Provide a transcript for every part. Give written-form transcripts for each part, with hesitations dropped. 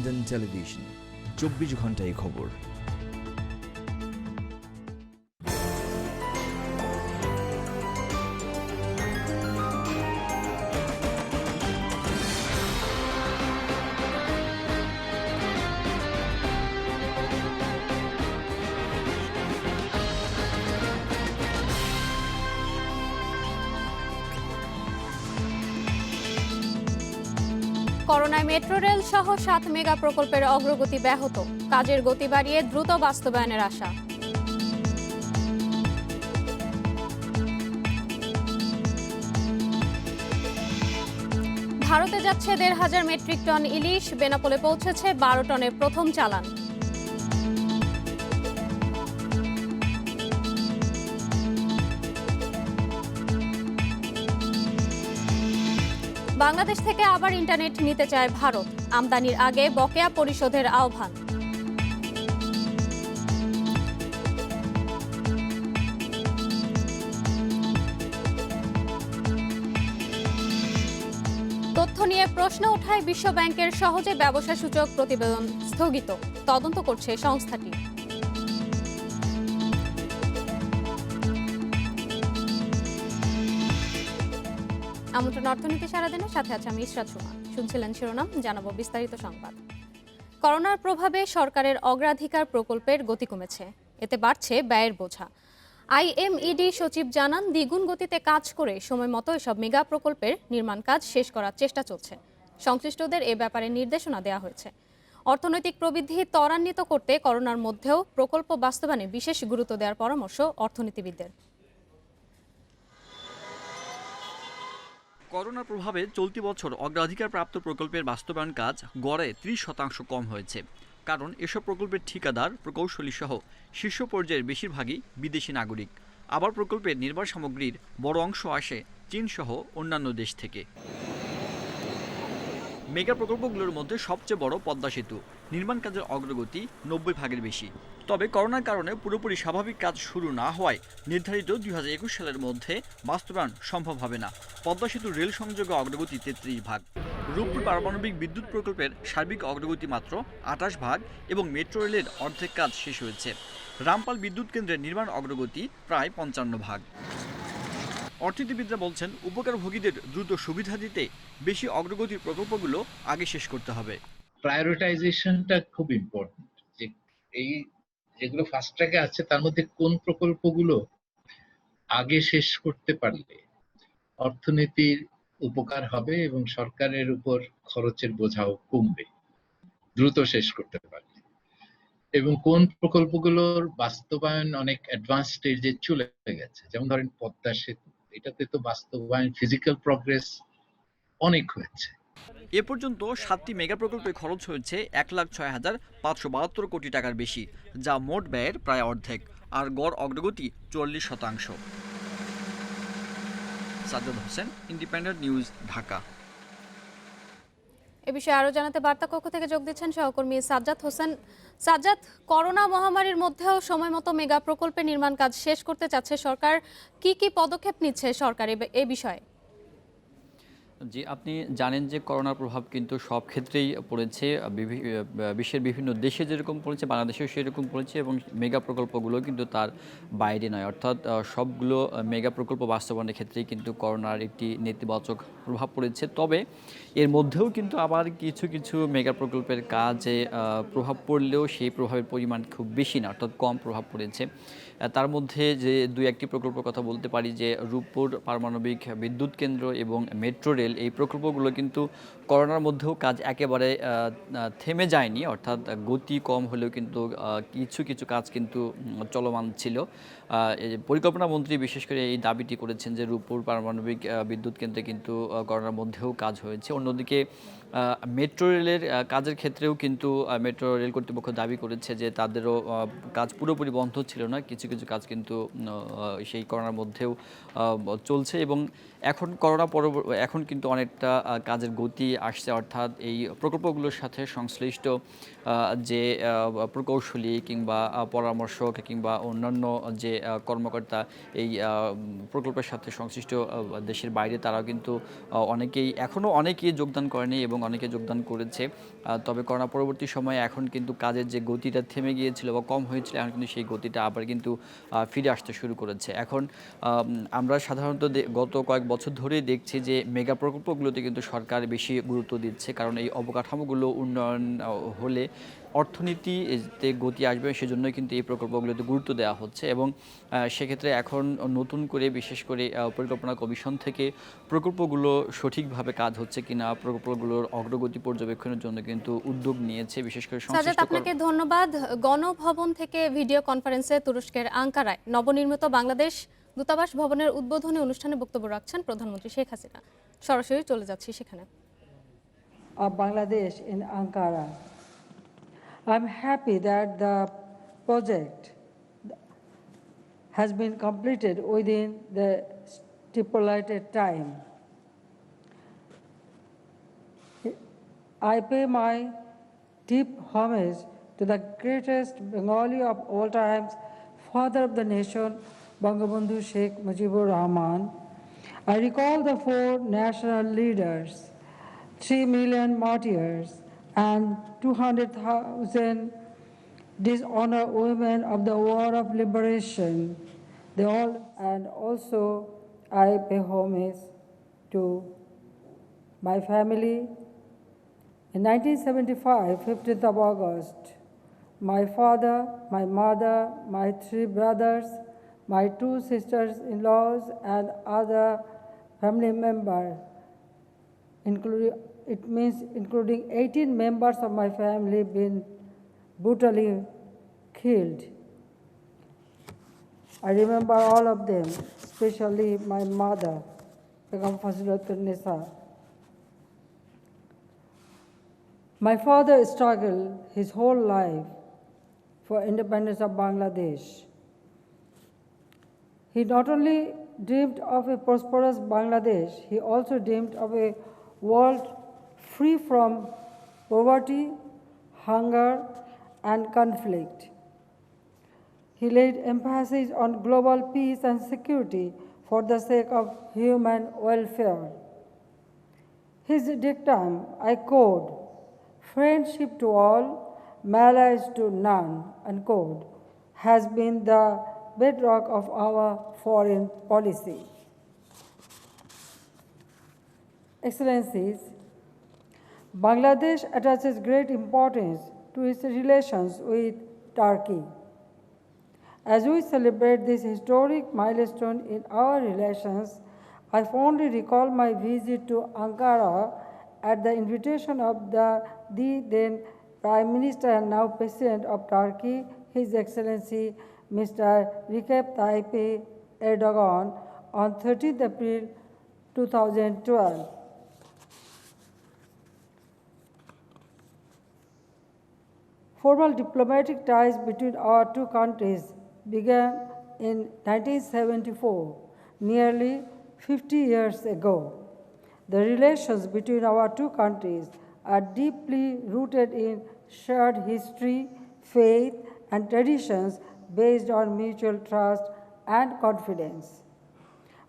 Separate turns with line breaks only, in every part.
Independent television, 24 ঘন্টায় খবর।
করোনায় মেট্রো রেল সহ 7 মেগা প্রকল্পের অগ্রগতি ব্যাহত, কাজের গতি বাড়িয়ে দ্রুত বাস্তবায়নের আশা। ভারতে যাচ্ছে 1,500 মেট্রিক টন ইলিশ, বেনাপোলে পৌঁছেছে 12 টনের প্রথম চালান। বাংলাদেশ থেকে আবার ইন্টারনেট নিতে চায় ভারত, আমদানির আগে বকেয়া পরিশোধের আহ্বান। তথ্য নিয়ে প্রশ্ন ওঠায় বিশ্ব ব্যাংকের সহজে ব্যবসা সূচক প্রতিবেদন স্থগিত, তদন্ত করছে সংস্থাটি। আমন্ত্রণ অর্থনীতি সারাদিনের সাথে আছে আমি ইসরাত সুমা। শুনছিলেন শিরোনাম, জানাবো বিস্তারিত সংবাদ। করোনার প্রভাবে সরকারের অগ্রাধিকার প্রকল্পের গতি কমেছে, এতে বাড়ছে ব্যয়ের বোঝা। আইএমইডি সচিব জানান, দ্বিগুণ গতিতে কাজ করে সময় মতো এসব মেগা প্রকল্পের নির্মাণ কাজ শেষ করার চেষ্টা চলছে। সংশ্লিষ্টদের এ ব্যাপারে নির্দেশনা দেওয়া হয়েছে। অর্থনৈতিক প্রবৃদ্ধি ত্বরান্বিত করতে করোনার মধ্যেও প্রকল্প বাস্তবায়নে বিশেষ গুরুত্ব দেওয়ার পরামর্শ অর্থনীতিবিদদের।
করোনার প্রভাবে চলতি বছর অগ্রাধিকারপ্রাপ্ত প্রকল্পের বাস্তবায়ন কাজ গড়ে 30% কম হয়েছে। কারণ এসব প্রকল্পের ঠিকাদার, প্রকৌশলী সহ শীর্ষ পর্যায়ের বেশিরভাগই বিদেশি নাগরিক। আবার প্রকল্পের নির্মাণ সামগ্রীর বড় অংশ আসে চীন সহ অন্যান্য দেশ থেকে। মেগা প্রকল্পগুলোর মধ্যে সবচেয়ে বড় পদ্মা সেতু, নির্মাণ কাজের অগ্রগতি 90% বেশি। তবে করোনার কারণে পুরোপুরি স্বাভাবিক কাজ শুরু না হওয়ায় নির্ধারিত 2021 সালের মধ্যে বাস্তবায়ন সম্ভব হবে না। পদ্মা সেতু রেল সংযোগে অগ্রগতি 33%। রূপপুর পারমাণবিক বিদ্যুৎ প্রকল্পের সার্বিক অগ্রগতি মাত্র 28% এবং মেট্রো রেলের অর্ধেক কাজ শেষ হয়েছে। রামপাল বিদ্যুৎ কেন্দ্রের নির্মাণ অগ্রগতি প্রায় 55%। অর্থনীতিবিদরা বলছেন, উপকারভোগীদের দ্রুত সুবিধা দিতে বেশি অগ্রগতির প্রকল্পগুলো আগে শেষ করতে হবে।
প্রায়োরিটাইজেশনটা খুব ইম্পর্টেন্ট, যে এই যেগুলো ফাস্ট ট্র্যাকে আছে তার মধ্যে কোন প্রকল্পগুলো আগে শেষ করতে পারলে অর্থনীতির উপকার হবে এবং সরকারের উপর খরচের বোঝাও কমবে দ্রুত শেষ করতে পারলে, এবং কোন প্রকল্পগুলোর বাস্তবায়ন অনেক অ্যাডভান্স স্টেজে চলে গেছে, যেমন ধরেন পদ্মা সেতু, এটাতে তো বাস্তবায়ন ফিজিক্যাল প্রগ্রেস অনেক হয়েছে।
এ পর্যন্ত 7টি মেগা প্রকল্পে খরচ হয়েছে 1,06,572 কোটি টাকার বেশি, যা মোট ব্যয়ের প্রায় অর্ধেক, আর গড় অগ্রগতি 44%। সাজ্জাদ হোসেন, ইন্ডিপেন্ডেন্ট নিউজ, ঢাকা।
এ বিষয়ে আরো জানাতে বার্তা কক্ষ থেকে যোগ দিচ্ছেন সহকর্মী সাজ্জাদ হোসেন। সাজ্জাদ, করোনা মহামারীর মধ্যেও সময় মতো মেগা প্রকল্পের নির্মাণ কাজ শেষ করতে চাচ্ছে সরকার, কি কি পদক্ষেপ নিচ্ছে সরকার এ বিষয়ে?
জি, আপনি জানেন যে করোনার প্রভাব কিন্তু সব ক্ষেত্রেই পড়েছে, বিশ্বের বিভিন্ন দেশে যেরকম পড়েছে বাংলাদেশেও সেরকম পড়েছে, এবং মেগা প্রকল্পগুলো কিন্তু তার বাইরে নয়। অর্থাৎ সবগুলো মেগা প্রকল্প বাস্তবায়নের ক্ষেত্রেই কিন্তু করোনার একটি নেতিবাচক প্রভাব পড়েছে। তবে এর মধ্যেও কিন্তু আবার কিছু কিছু মেগা প্রকল্পের কাজে প্রভাব পড়লেও সেই প্রভাবের পরিমাণ খুব বেশি না, অর্থাৎ কম প্রভাব পড়েছে। তার মধ্যে যে দুই একটি প্রকল্পের কথা বলতে পারি, যে রূপপুর পারমাণবিক বিদ্যুৎ কেন্দ্র এবং মেট্রো রেল, এই প্রকল্পগুলো কিন্তু করোনার মধ্যেও কাজ একেবারে থেমে যায়নি, অর্থাৎ গতি কম হলেও কিন্তু কিছু কিছু কাজ কিন্তু চলমান ছিল। পরিকল্পনা মন্ত্রী বিশেষ করে এই দাবিটি করেছেন যে রূপপুর পারমাণবিক বিদ্যুৎ কেন্দ্রে কিন্তু করোনার মধ্যেও কাজ হয়েছে। অন্যদিকে মেট্রো রেলের কাজের ক্ষেত্রেও কিন্তু মেট্রো রেল কর্তৃপক্ষ দাবি করেছে যে তাদেরও কাজ পুরোপুরি বন্ধ ছিল না, কিছু কিছু কাজ কিন্তু সেই করোনার মধ্যেও চলছে। এবং এখন কিন্তু অনেকটা কাজের গতি আসছে, অর্থাৎ এই প্রকল্পগুলোর সাথে সংশ্লিষ্ট যে প্রকৌশলী কিংবা পরামর্শক কিংবা অন্যান্য যে কর্মকর্তা এই প্রকল্পের সাথে সংশ্লিষ্ট দেশের বাইরে, তারাও কিন্তু অনেকেই যোগদান করেনি এবং এবং অনেকে যোগদান করেছে। তবে করোনা পরবর্তী সময়ে এখন কিন্তু কাজের যে গতিটা থেমে গিয়েছিল বা কম হয়েছিল, এখন কিন্তু সেই গতিটা আবার কিন্তু ফিরে আসতে শুরু করেছে। এখন আমরা সাধারণত গত কয়েক বছর ধরেই দেখছি যে মেগা প্রকল্পগুলোতে কিন্তু সরকার বেশি গুরুত্ব দিচ্ছে, কারণ এই অবকাঠামোগুলো উন্নয়ন হলে অর্থনীতিতে গতি আসবে, সেজন্যই কিন্তু এই প্রকল্পগুলোতে গুরুত্ব দেওয়া হচ্ছে। এবং সেক্ষেত্রে এখন নতুন করে বিশেষ করে পরিকল্পনা কমিশন থেকে প্রকল্পগুলো সঠিকভাবে কাজ হচ্ছে কিনা, প্রকল্পগুলোর অগ্রগতি পর্যবেক্ষণের জন্য কিন্তু উদ্যোগ নিয়েছে বিশেষ করে
সাজাদ,
সংশ্লিষ্ট
আপনাকে ধন্যবাদ। গণভবন থেকে ভিডিও কনফারেন্সে তুরস্কের আঙ্কারায় নবনির্মিত বাংলাদেশ দূতাবাস ভবনের উদ্বোধনী অনুষ্ঠানে বক্তব্য রাখছেন প্রধানমন্ত্রী শেখ হাসিনা। সরাসরি চলে যাচ্ছি সেখানে।
Of Bangladesh in Ankara. I'm happy that the project has been completed within the stipulated time. I pay my deep homage to the greatest Bengali of all times, father of the nation, Bangabandhu Sheikh Mujibur Rahman. I recall the four national leaders, 3 million martyrs, and 200,000 dishonored women of the war of liberation. They all, and also I pay homage to my family. In 1975, 15th of August, my father, my mother, my 3 brothers, my 2 sisters-in-laws, and other family members, including 18 members of my family, been brutally killed. I remember all of them, especially my mother, Begum Fazilatul Nisa. My father struggled his whole life for independence of Bangladesh. He not only dreamed of a prosperous Bangladesh, he also dreamed of a world free from poverty, hunger, and conflict. He laid emphasis on global peace and security for the sake of human welfare. His dictum, I quote, "Friendship to all, malice to none," unquote, has been the bedrock of our foreign policy. Excellencies, Bangladesh attaches great importance to its relations with Turkey. As we celebrate this historic milestone in our relations, I fondly recall my visit to Ankara at the invitation of the then Prime Minister and now President of Turkey, His Excellency Mr. Recep Tayyip Erdogan, on 30th April 2012. Formal diplomatic ties between our 2 countries began in 1974, nearly 50 years ago. The relations between our 2 countries are deeply rooted in shared history, faith, and traditions based on mutual trust and confidence.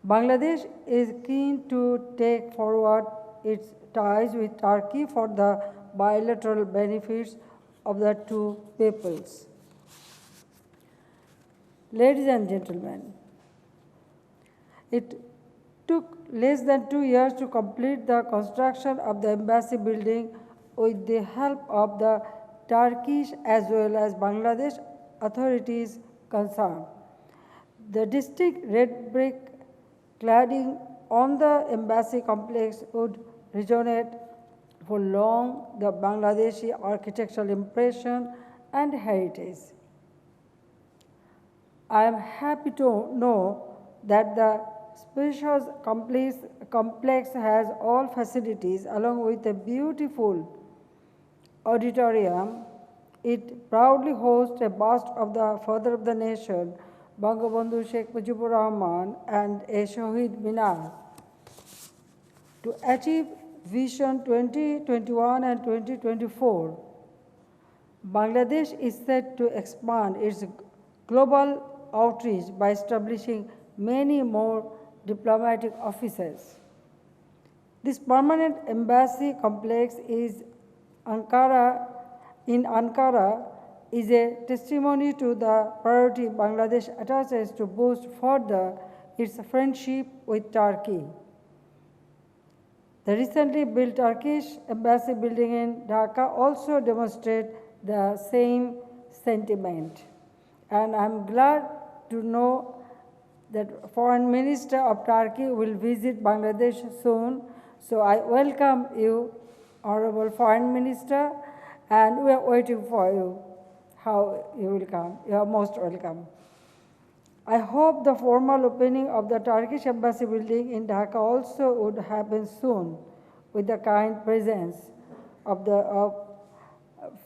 Bangladesh is keen to take forward its ties with Turkey for the bilateral benefits of the 2 peoples. Ladies and gentlemen, it took less than 2 years to complete the construction of the embassy building with the help of the Turkish as well as Bangladesh authorities concerned. The distinct red brick cladding on the embassy complex would resonate for long the Bangladeshi architectural impression and heritage. I am happy to know that the spacious complex has all facilities along with a beautiful auditorium. It proudly hosts a bust of the father of the nation, Bangabandhu Sheikh Mujibur Rahman, and a Shahid Minar. To achieve Vision 2021 and 2024, Bangladesh is set to expand its global outreach by establishing many more diplomatic offices. This permanent embassy complex is in Ankara is a testimony to the priority Bangladesh attaches to boost further its friendship with Turkey. The recently built Turkish embassy building in Dhaka also demonstrates the same sentiment. And I'm glad to know that Foreign Minister of Turkey will visit Bangladesh soon. So I welcome you, Honorable Foreign Minister, and we are waiting for you, how you will come. You are most welcome. I hope the formal opening of the Turkish embassy building in Dhaka also would happen soon with the kind presence of the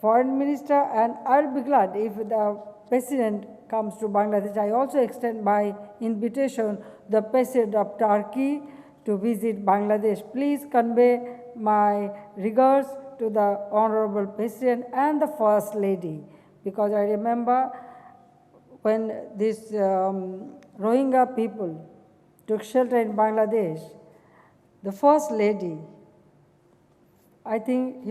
Foreign Minister, and I'll be glad if the President comes to Bangladesh. I also extend my invitation to the President of Turkey to visit Bangladesh. Please convey my regards to the Honorable President and the First Lady, because I remember when this Rohingya people took shelter in Bangladesh, the First Lady, I think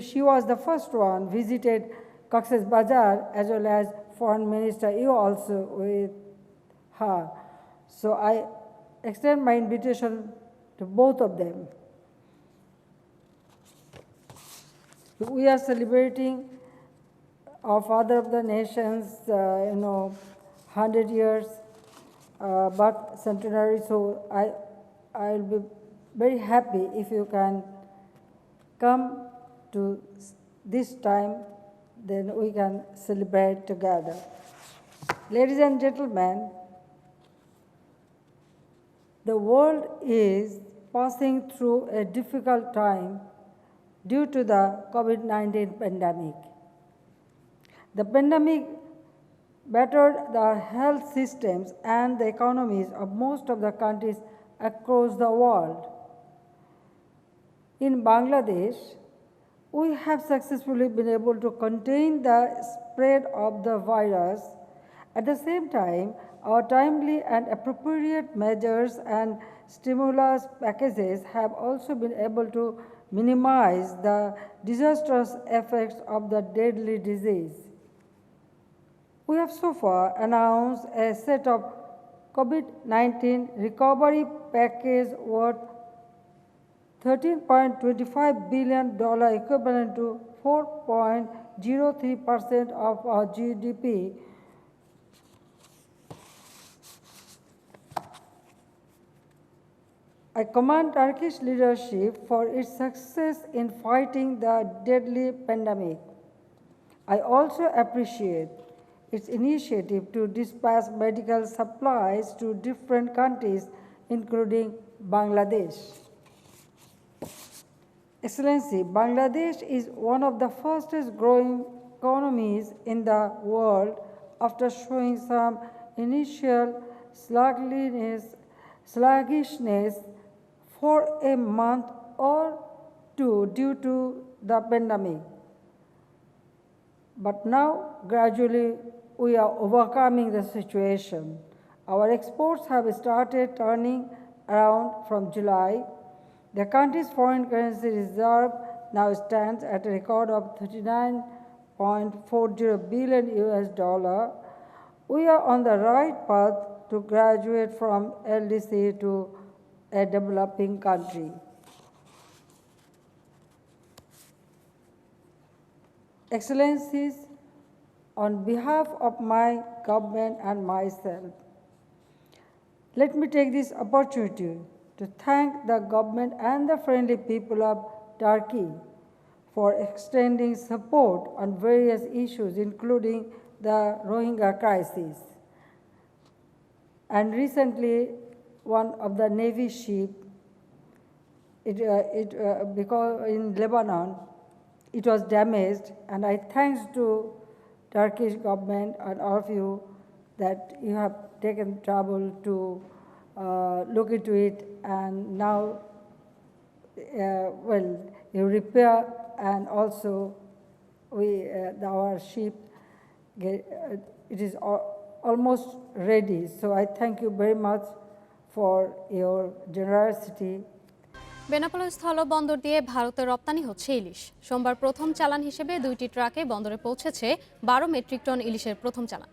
she was the first one, visited Cox's Bazar, as well as Foreign Minister, you also with her. So I extend my invitation to both of them. We are celebrating our Father of the Nations, 100 years birth centenary. So I'll be very happy if you can come to this time, then we can celebrate together. Ladies and gentlemen, the world is passing through a difficult time due to the COVID-19 pandemic. The pandemic battered the health systems and the economies of most of the countries across the world. In Bangladesh, we have successfully been able to contain the spread of the virus. At the same time, our timely and appropriate measures and stimulus packages have also been able to minimize the disastrous effects of the deadly disease. We have so far announced a set of COVID-19 recovery package worth $13.25 billion, equivalent to 4.03% of our GDP. I commend Turkish leadership for its success in fighting the deadly pandemic. I also appreciate its initiative to dispatch medical supplies to different countries, including Bangladesh. Excellency, Bangladesh is one of the fastest growing economies in the world after showing some initial sluggishness for a month or two due to the pandemic. But now, gradually, we are overcoming the situation. Our exports have started turning around from July. The country's foreign currency reserve now stands at a record of $39.40 billion US. We are on the right path to graduate from LDC to a developing country. Excellencies, on behalf of my government and myself, let me take this opportunity to thank the government and the friendly people of Turkey for extending support on various issues, including the Rohingya crisis. And recently, one of the Navy ship, because in Lebanon, it was damaged, and I thanks to Turkish government and all of you that you have taken trouble to look into it, and now, you repair, and also our ship, it is almost ready. So I thank you very much for your generosity.
Benapole স্থলবন্দর দিয়ে ভারতে রপ্তানি হচ্ছে ইলিশ। সোমবার প্রথম চালান হিসেবে 2টি ট্রাকে বন্দরে পৌঁছেছে 12 মেট্রিক টন ইলিশের প্রথম চালান।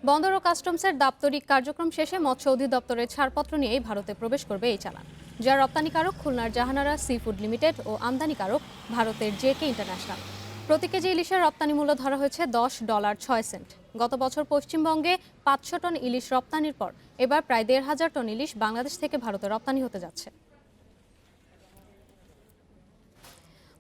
বন্দর ও কাস্টমসের দাপ্তরিক কার্যক্রম শেষে মৎস্য অধিদপ্তরের ছাড়পত্র নিয়েই ভারতে প্রবেশ করবে এই চালান, যার রপ্তানিকারক খুলনার জাহানারা সি ফুড লিমিটেড ও আমদানিকারক ভারতের জেকে ইন্টারন্যাশনাল। প্রতি কেজি ইলিশের রপ্তানি মূল্য ধরা হয়েছে $10.06। গত বছর পশ্চিমবঙ্গে 500 টন ইলিশ রপ্তানির পর এবার প্রায় 1,500 টন ইলিশ বাংলাদেশ থেকে ভারতে রপ্তানি হতে যাচ্ছে।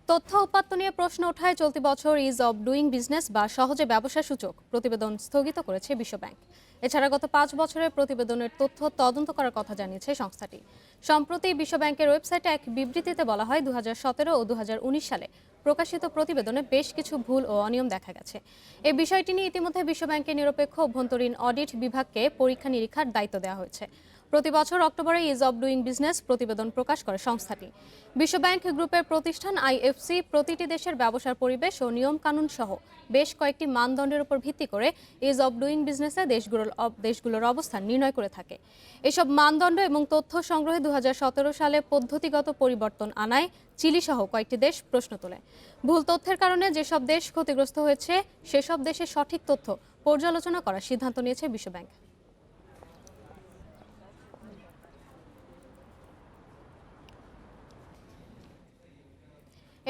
তথ্য উপাত্ত নিয়ে প্রশ্ন ওঠায় চলতি বছর ইজ অব ডুইং বিজনেস বা সহজে ব্যবসা সূচক প্রতিবেদন স্থগিত করেছে বিশ্বব্যাংক। এছাড়া গত 5 বছরের প্রতিবেদনের তথ্য তদন্ত করার কথা জানিয়েছে সংস্থাটি। সম্প্রতি বিশ্বব্যাংকের ওয়েবসাইটে এক বিবৃতিতে বলা হয়, 2017 ও 2019 সালে প্রকাশিত প্রতিবেদনে বেশ কিছু ভুল ও অনিয়ম দেখা গেছে। এই বিষয়টি নিয়ে ইতিমধ্যে বিশ্বব্যাংকের নিরপেক্ষ অভ্যন্তরীণ অডিট বিভাগকে পরীক্ষা নিরীক্ষার দায়িত্ব দেওয়া হয়েছে। প্রতি বছর অক্টোবরে ইজ অব ডুইং বিজনেস প্রতিবেদন প্রকাশ করে সংস্থাটি। বিশ্বব্যাংক গ্রুপের প্রতিষ্ঠান আইএফসি প্রতিটি দেশের ব্যবসার পরিবেশ ও নিয়ম কানুন সহ বেশ কয়েকটি মানদণ্ডের উপর ভিত্তি করে ইজ অব ডুইং বিজনেসে দেশগুলোর অবস্থান নির্ণয় করে থাকে। এসব মানদণ্ড এবং তথ্য সংগ্রহে 2017 সালে পদ্ধতিগত পরিবর্তন আনায় চিলি সহ কয়েকটি দেশ প্রশ্ন তোলে। ভুল তথ্যের কারণে যেসব দেশ ক্ষতিগ্রস্ত হয়েছে সেসব দেশের সঠিক তথ্য পর্যালোচনা করার সিদ্ধান্ত নিয়েছে বিশ্বব্যাংক।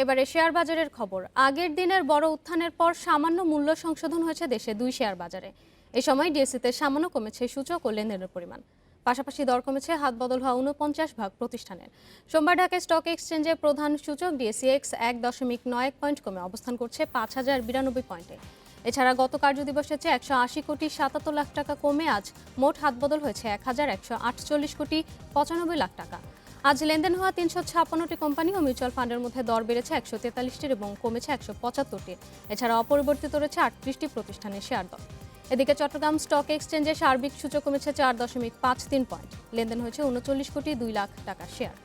এবারে শেয়ার বাজারের খবর। আগের দিনের বড় উত্থানের পর সামান্য মূল্য সংশোধন হয়েছে দেশে 2 শেয়ার বাজারে। এই সময় ডিএসইতে সামান্য কমেছে সূচক ও লেনদেনের পরিমাণ। পাশাপাশি দর কমেছে হাত বদল হওয়া 49 ভাগ প্রতিষ্ঠানের। সোমবার ঢাকা স্টক এক্সচেঞ্জে প্রধান সূচক ডিএসইএক্স 1.91 পয়েন্ট কমে অবস্থান করছে 5092 পয়েন্টে। এছাড়া গত কার্যদিবসের চেয়ে 180 কোটি 77 লাখ টাকা কমে আজ মোট হাত বদল হয়েছে 1148 কোটি 95 লাখ টাকা। আজ লেনদেন হওয়া 356টি কোম্পানি ও মিউচুয়াল ফান্ডের মধ্যে দর বেড়েছে 143টির এবং কমেছে 175টির। এছাড়া অপরিবর্তিত রয়েছে 38টি প্রতিষ্ঠানের শেয়ার দর। এদিকে চট্টগ্রাম স্টক এক্সচেঞ্জে সার্বিক সূচক কমেছে 4.53 পয়েন্ট। লেনদেন হয়েছে 39 কোটি 2 লাখ টাকার শেয়ার।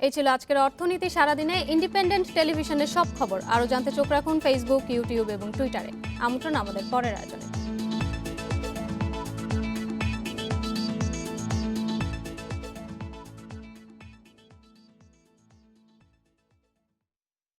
এই ছিল আজকের অর্থনীতি সারাদিনে। ইন্ডিপেন্ডেন্ট টেলিভিশনের সব খবর আরও জানতে চোখ রাখুন ফেসবুক, ইউটিউব এবং টুইটারে। আমন্ত্রণ আমাদের পরের আয়োজনে।